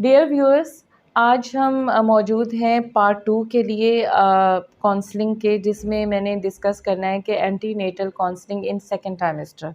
Dear viewers, आज हम मौजूद हैं पार्ट 2 के लिए काउंसलिंग के, जिसमें मैंने डिस्कस करना है कि antenatal counselling in second trimester.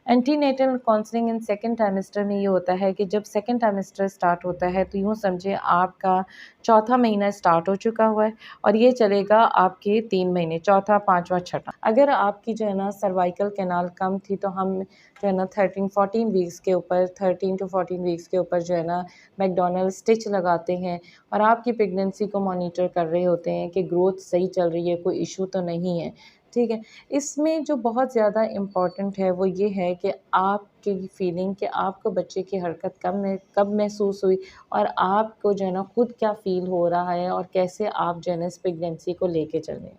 Antenatal counselling in second trimester में ये होता है कि जब सेकंड ट्राइमेस्टर स्टार्ट होता है तो यूँ समझिए आपका चौथा महीना स्टार्ट हो चुका हुआ है और ये चलेगा आपके 3 महीने, चौथा, पाँचवा, छठा। अगर आपकी जो है ना सर्वाइकल कैनाल कम थी तो हम जो है ना 13-14 वीक्स के ऊपर 13 टू 14 वीक्स के ऊपर जो है ना मैकडॉनल्ड स्टिच लगाते हैं और आपकी प्रेगनेंसी को मॉनिटर कर रहे होते हैं कि ग्रोथ सही चल रही है, कोई इशू तो नहीं है, ठीक है। इसमें जो बहुत ज़्यादा इम्पॉर्टेंट है वो ये है कि आपकी फीलिंग कि आपको बच्चे की हरकत कब महसूस हुई और आपको जो है ना खुद क्या फ़ील हो रहा है और कैसे आप जो है ना इस प्रेगनेंसी को लेके चलें।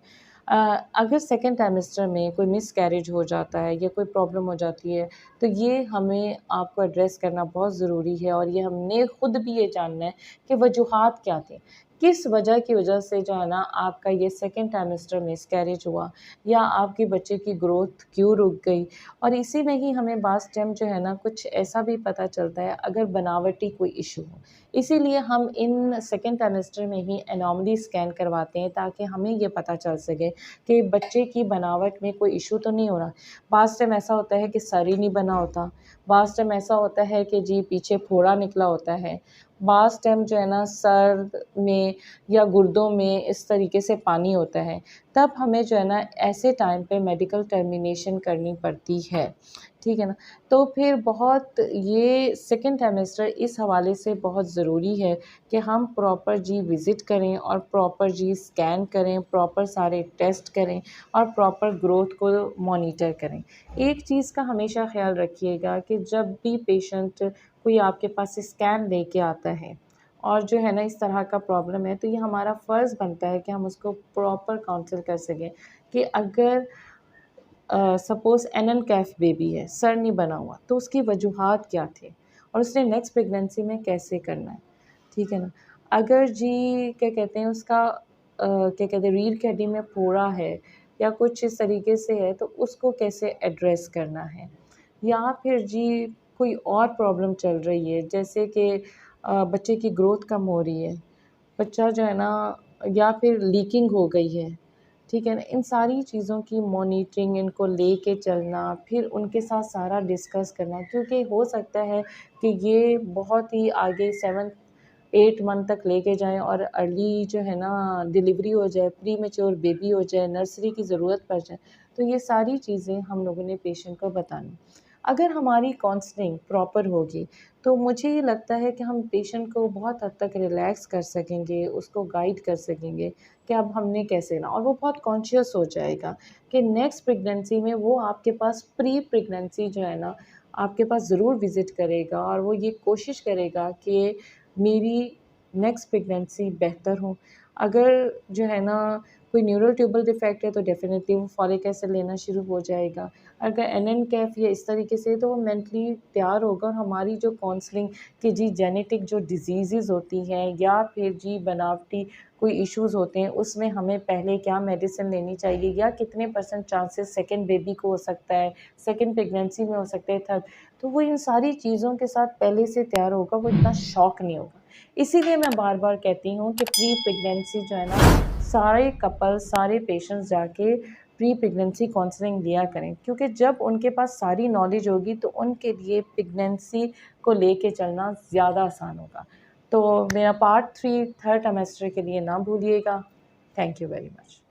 अगर सेकंड ट्राइमेस्टर में कोई मिसकैरेज हो जाता है या कोई प्रॉब्लम हो जाती है तो ये हमें आपको एड्रेस करना बहुत ज़रूरी है और ये हमने खुद भी ये जानना है कि वजूहात क्या थी, किस वजह की वजह से जो है ना आपका ये सेकंड ट्राइमेस्टर मिसकैरेज हुआ या आपके बच्चे की ग्रोथ क्यों रुक गई। और इसी में ही हमें बास टाइम जो है ना कुछ ऐसा भी पता चलता है अगर बनावटी कोई इशू हो। इसीलिए हम इन सेकंड ट्राइमेस्टर में ही एनॉमली स्कैन करवाते हैं ताकि हमें ये पता चल सके कि बच्चे की बनावट में कोई इशू तो नहीं हो रहा। बाज़ टाइम ऐसा होता है कि सर ही नहीं बना होता, बाज़ टाइम ऐसा होता है कि जी पीछे फोड़ा निकला होता है, बाज़ टाइम जो है ना सर में या गुर्दों में इस तरीके से पानी होता है, तब हमें जो है ना ऐसे टाइम पे मेडिकल टर्मिनेशन करनी पड़ती है, ठीक है ना। तो फिर बहुत ये सेकंड ट्राइमेस्टर इस हवाले से बहुत ज़रूरी है कि हम प्रॉपर जी विज़िट करें और प्रॉपर जी स्कैन करें, प्रॉपर सारे टेस्ट करें और प्रॉपर ग्रोथ को मॉनिटर करें। एक चीज़ का हमेशा ख़्याल रखिएगा कि जब भी पेशेंट कोई आपके पास स्कैन लेके आता है और जो है ना इस तरह का प्रॉब्लम है तो ये हमारा फ़र्ज़ बनता है कि हम उसको प्रॉपर काउंसल कर सकें कि अगर सपोज़ एनएनकैफ़ बेबी है, सर नहीं बना हुआ, तो उसकी वजूहात क्या थे और उसने नेक्स्ट प्रेगनेंसी में कैसे करना है, ठीक है ना। अगर जी क्या कहते हैं उसका क्या कहते हैं रीढ़ की हड्डी में फोड़ा है या कुछ इस तरीके से है तो उसको कैसे एड्रेस करना है। या फिर जी कोई और प्रॉब्लम चल रही है जैसे कि बच्चे की ग्रोथ कम हो रही है, बच्चा जो है ना या फिर लीकिंग हो गई है, ठीक है ना। इन सारी चीज़ों की मॉनिटरिंग, इनको लेके चलना, फिर उनके साथ सारा डिस्कस करना क्योंकि हो सकता है कि ये बहुत ही आगे 7-8 मंथ तक लेके जाएँ और अर्ली जो है ना डिलीवरी हो जाए, प्रीमैच्योर बेबी हो जाए, नर्सरी की ज़रूरत पड़ जाए। तो ये सारी चीज़ें हम लोगों ने पेशेंट को बतानी। अगर हमारी काउंसलिंग प्रॉपर होगी तो मुझे ये लगता है कि हम पेशेंट को बहुत हद तक रिलैक्स कर सकेंगे, उसको गाइड कर सकेंगे कि अब हमने कैसे ना, और वो बहुत कॉन्शियस हो जाएगा कि नेक्स्ट प्रेगनेंसी में वो आपके पास प्री प्रेगनेंसी जो है ना आपके पास ज़रूर विज़िट करेगा और वो ये कोशिश करेगा कि मेरी नेक्स्ट प्रेगनेंसी बेहतर हो। अगर जो है ना कोई न्यूरल ट्यूबल डिफेक्ट है तो डेफ़िनेटली वो फॉलिक एसिड लेना शुरू हो जाएगा। अगर एनएनकैफ़ या इस तरीके से तो वो मेंटली तैयार होगा और हमारी जो काउंसलिंग कि जी जेनेटिक जो डिज़ीज़ेज़ होती हैं या फिर जी बनावटी कोई इश्यूज़ होते हैं उसमें हमें पहले क्या मेडिसिन लेनी चाहिए या कितने परसेंट चांसेस सेकंड बेबी को हो सकता है, सेकंड प्रेगनेंसी में हो सकता है, थर्ड, तो वो इन सारी चीज़ों के साथ पहले से तैयार होगा, वो इतना शॉक नहीं होगा। इसीलिए मैं बार-बार कहती हूँ कि प्री प्रेगनेंसी जो है ना सारे कपल, सारे पेशेंट्स जाके प्री प्रेगनेंसी काउंसलिंग लिया करें क्योंकि जब उनके पास सारी नॉलेज होगी तो उनके लिए प्रेगनेंसी को लेके चलना ज़्यादा आसान होगा। तो मेरा पार्ट 3 थर्ड ट्राइमेस्टर के लिए ना भूलिएगा। Thank you very much.